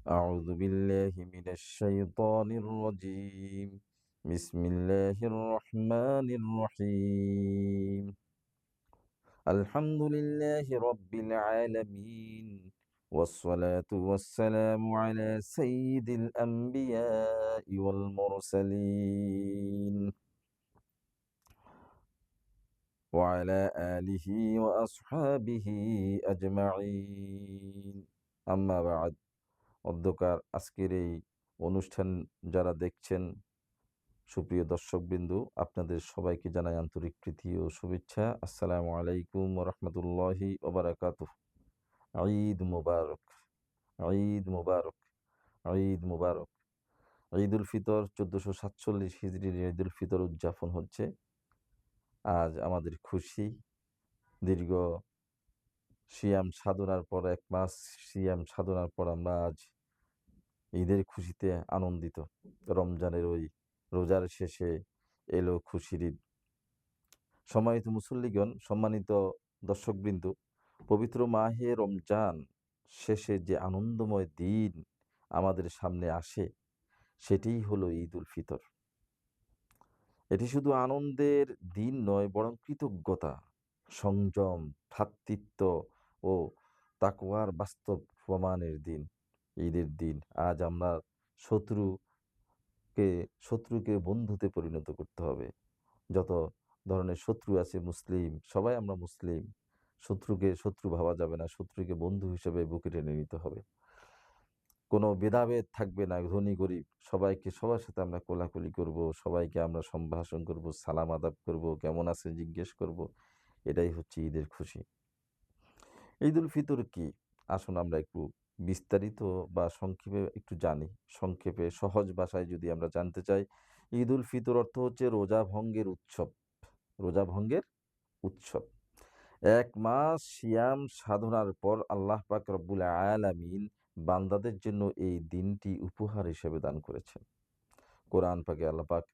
أعوذ بالله من الشيطان الرجيم بسم الله الرحمن الرحيم الحمد لله رب العالمين والصلاة والسلام على سيد الأنبياء والمرسلين وعلى آله وأصحابه أجمعين أما بعد অধ্যকার আজকের এই অনুষ্ঠান যারা দেখছেন সুপ্রিয় দর্শকবৃন্দ, আপনাদের সবাইকে জানাই আন্তরিক প্রীতি ও শুভেচ্ছা। আসসালামু আলাইকুম ওয়া রাহমাতুল্লাহি ওয়া বারাকাতুহু। ঈদ মুবারক, ঈদ মুবারক, ঈদ মুবারক। ঈদুল ফিতর 1447 হিজরির ঈদুল ফিতর উদযাপন হচ্ছে। আজ আমাদের খুশি, দীর্ঘ সিয়াম সাধনার পর 1 মাস সিয়াম সাধনার পর আমরা আজ ঈদের খুশিতে আনন্দিত। রমজানের ওই রোজার শেষে এলো খুশির ঈদ। সম্মানিত মুসল্লিগণ, সম্মানিত দর্শকবৃন্দ, পবিত্র মাহে রমজান শেষে যে আনন্দময় দিন আমাদের সামনে আসে, সেটিই হলো ঈদুল ফিতর। এটি শুধু আনন্দের দিন নয়, বরং কৃতজ্ঞতা, সংযম, ভ্রাতৃত্ব ও তাকওয়ার বাস্তব প্রমাণের দিন, ঈদের দিন। আজ আমরা শত্রুকে বন্ধুতে পরিণত করতে হবে। যত ধরনের শত্রু আছে মুসলিম, সবাই আমরা মুসলিম। শত্রুকে শত্রু ভাবা যাবে না, শত্রুকে বন্ধু হিসেবে বুকে টেনে নিতে হবে। কোনো ভেদাভেদ থাকবে না, ধনী গরিব সবার সাথে আমরা কোলাকুলি করব, সবাইকে আমরা সম্ভাষণ করব, সালাম আদাব করব, কেমন আছেন জিজ্ঞেস করব। এটাই হচ্ছে ঈদের খুশি। ঈদুল ফিতর কি? আসুন আমরা একটু বিস্তারিত বা সংক্ষেপে একটু জানি। সংক্ষেপে সহজ ভাষায় যদি আমরা জানতে চাই, ঈদুল ফিতর অর্থ হচ্ছে রোজা ভঙ্গের উৎসব। রোজা ভঙ্গের উৎসব। 1 মাস সিয়াম সাধনার পর আল্লাহ পাক রব্বুল আলামিন বান্দাদের জন্য এই দিনটি উপহার হিসেবে দান করেছেন। কোরআন পাকে আল্লাহ পাক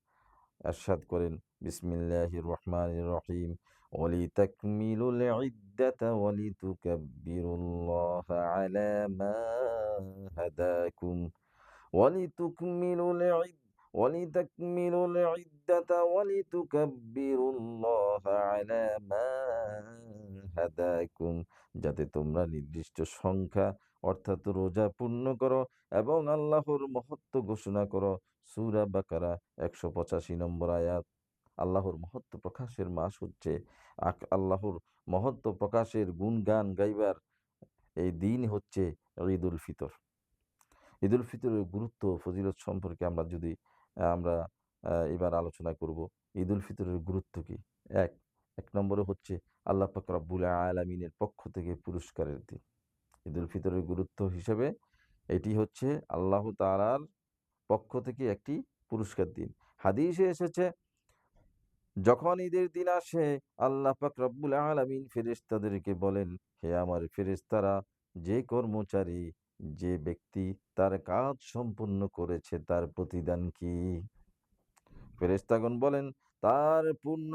ইরশাদ করেন, বিসমিল্লাহির রহমানির রহিম, ওয়ালিতাকমিলুল ইদ্দাতা ওয়ালিতুকাব্বিরুল্লাহা আলা মা হাদাকুম ولتكملوا العد ولتكملوا العدة ولتكبروا الله على ما هداكم, যাতে তোমরা নির্দিষ্ট সংখ্যা অর্থাৎ রোজা পূর্ণ করো এবং আল্লাহর মহত্ব ঘোষণা করো। সূরা বাকারা 185 নম্বর আয়াত। আল্লাহর মহত্ব প্রকাশের মাস হচ্ছে আল্লাহর মহত্ব প্রকাশের গুণগান গাইবার এই দিন হচ্ছে ঈদুল ফিতর। ঈদুল ফিতরের গুরুত্ব ও ফজিলত সম্পর্কে আমরা এবার আলোচনা করব। ঈদুল ফিতরের গুরুত্ব কি? এক নম্বরে হচ্ছে আল্লাহ পাক রব্বুল আলামিনের পক্ষ থেকে পুরস্কারের দিন। ঈদুল ফিতরের গুরুত্ব হিসেবে এটি হচ্ছে আল্লাহ তাআলার পক্ষ থেকে একটি পুরস্কার দিন। হাদিসে এসেছে, যখন ঈদের দিন আসে আল্লাহ পাক রব্বুল আলামিন ফেরেশতাদেরকে বলেন, হে আমার ফেরেশতারা, যে কর্মচারী, যে ব্যক্তি তার কাজ সম্পূর্ণ করেছে তার প্রতিদান কি? ফেরেশতাগণ বলেন, তার পূর্ণ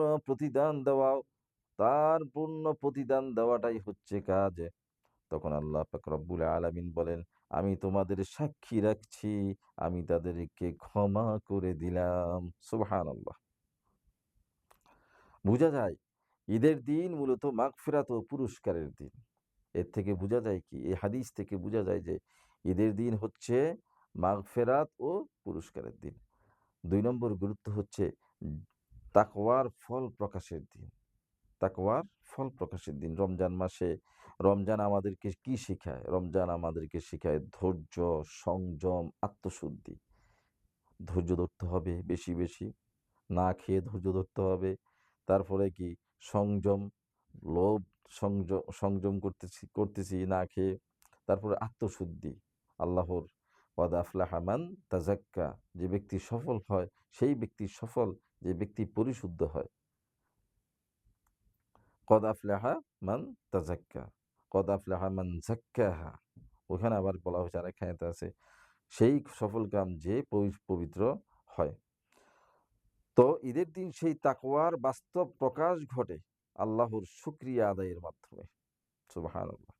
প্রতিদান দেওয়াটাই হচ্ছে কাজ। তখন আল্লাহ পাক রব্বুল আলামিন বলেন, আমি তোমাদের সাক্ষী রাখছি, আমি তাদেরকে ক্ষমা করে দিলাম। সুবহানাল্লাহ। বোঝা যায় ঈদের দিন মূলত মাগফিরাত ও পুরস্কারের দিন। এর থেকে বোঝা যায় কি? এই হাদিস থেকে বোঝা যায় যে ঈদের দিন হচ্ছে মাগফিরাত ও পুরস্কারের দিন। ২ নম্বর গুরুত্ব হচ্ছে উম তাকওয়ার ফল প্রকাশের দিন। তাকওয়ার ফল প্রকাশের দিন। রমজান মাসে রমজান আমাদেরকে কি শিখায়? রমজান আমাদেরকে শিখায় ধৈর্য, সংযম, আত্মশুদ্ধি। ধৈর্য ধরতে হবে বেশি, বেশি। না খেয়ে ধৈর্য ধরতে হবে। তারপরে কি? সংযম, লোভ সংযম করতেছি না খেয়ে। তারপরে আত্মশুদ্ধি। আল্লাহর "কদ আফলাহা মান তাযাক্কা", যে ব্যক্তি সফল হয়, সেই ব্যক্তি সফল যে ব্যক্তি পরিশুদ্ধ হয়। "কদ আফলাহা মান তাযাক্কা, কদ আফলাহা মান যাক্কাহা", ওখানে আবার বলা হয়েছে, আরেক আয়াতে আছে, সেই সফলকাম যে পবিত্র হয়। তো ঈদের দিন সেই তাকওয়ার বাস্তব প্রকাশ ঘটে আল্লাহর শুকরিয়া আদায়ের মাধ্যমে। সুবহানাল্লাহ।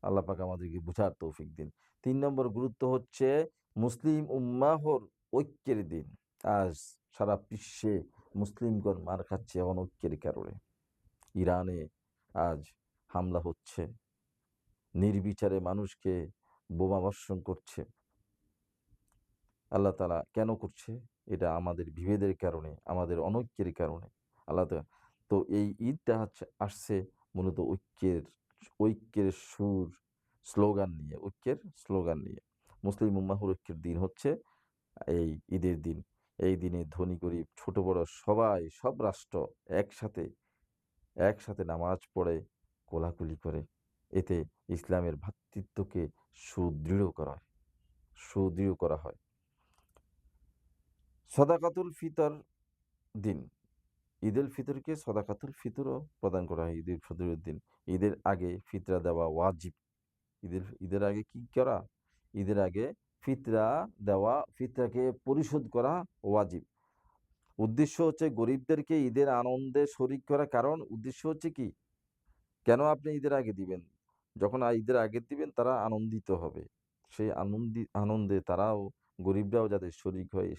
আল্লাহ পাক আমাদেরকে বুঝার তৌফিক দিন। 3 নম্বর গুরুত্ব হচ্ছে মুসলিম উম্মাহর ঐক্যের দিন। আজ সারা বিশ্বে মুসলিমগণ মার খাচ্ছে অনৈক্যের কারণে। ইরানে আজ হামলা হচ্ছে, নির্বিচারে মানুষকে বোমাবর্ষণ করছে। আল্লাহ তাআলা কেন করছে? এটা আমাদের বিভেদের কারণে, আমাদের অনৈক্যের কারণে। আল্লাহ তাআলা তো এই ঈদটা আসছে মূলত ঐক্যের সুর, স্লোগান নিয়ে, ঐক্যের স্লোগান নিয়ে। মুসলিম উম্মাহর ঐক্যের দিন হচ্ছে এই ঈদের দিন। এই দিনে ধনী গরিব ছোট বড় সবাই, সব রাষ্ট্র একসাথে একসাথে নামাজ পড়ে, কোলাকুলি করে। এতে ইসলামের ভ্রাতৃত্বকে সুদৃঢ় করা হয়। সদাকাতুল ফিতর দিন। ঈদুল ফিতরকে সদাকাতুল ফিতরও প্রদান করা হয় ঈদুল ফিতরের দিন। ঈদের আগে ফিতরা দেওয়া ওয়াজিব। ঈদের আগে কি করা? ঈদের আগে ফিতরা দেওয়া, ফিতরাকে পরিশোধ করা ওয়াজিব। উদ্দেশ্য হচ্ছে গরিবদেরকে ঈদের আনন্দে শরিক করা। কারণ উদ্দেশ্য হচ্ছে কি? কেন আপনি ঈদের আগে দিবেন? যখন ঈদের আগে দিবেন তারা আনন্দিত হবে। সেই আনন্দে তারাও, গরিবরাও যাতে শরিক হয়,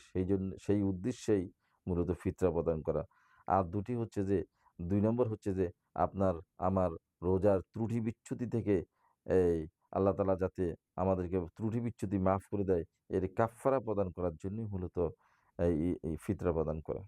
সেই উদ্দেশ্যেই মূলত ফিতরা প্রদান করা। আর ২ নম্বর হচ্ছে যে আপনার আমার রোজার ত্রুটি বিচ্যুতি থেকে এই আল্লাহ তাআলা যাতে আমাদেরকে ত্রুটি বিচ্যুতি মাফ করে দেয়, এর কাফফারা প্রদান করার জন্যই মূলত এই ফিতরা প্রদান করা।